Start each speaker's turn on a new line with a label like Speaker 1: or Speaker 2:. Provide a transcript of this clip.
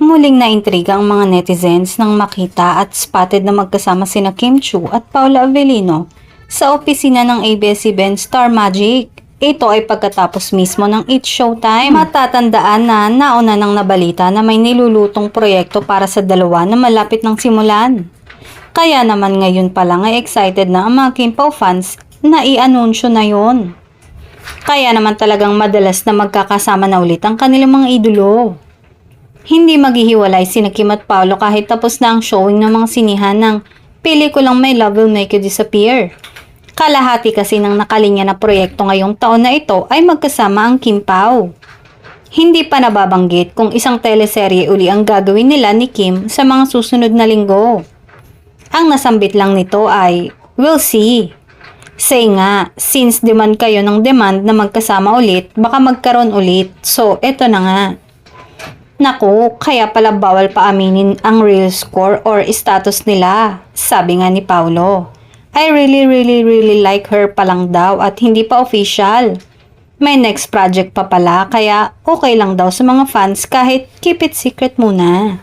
Speaker 1: Muling naintriga ang mga netizens nang makita at spotted na magkasama sina Kim Chiu at Paula Avellino sa opisina ng ABS-CBN Star Magic. Ito ay pagkatapos mismo ng It's Showtime. Matatandaan na nauna nang nabalita na may nilulutong proyekto para sa dalawa na malapit ng simulan. Kaya naman ngayon pa lang ay excited na ang mga Kim Pao fans na i-anunsyo na yon. Kaya naman talagang madalas na magkakasama na ulit ang kanilang mga idolo. Hindi maghihiwalay sina Kim at Paolo kahit tapos na ang showing ng mga sinihan ng pelikulang My Love Will Make You Disappear. Kalahati kasi ng nakalinya na proyekto ngayong taon na ito ay magkasama ang Kim Pao. Hindi pa nababanggit kung isang teleserye uli ang gagawin nila ni Kim sa mga susunod na linggo. Ang nasambit lang nito ay, we'll see. Say nga, since demand kayo ng demand na magkasama ulit, baka magkaroon ulit. So, eto na nga. Naku, kaya pala bawal pa aminin ang real score or status nila, sabi nga ni Paolo. I really like her pa lang daw at hindi pa official. May next project pa pala kaya okay lang daw sa mga fans kahit keep it secret muna.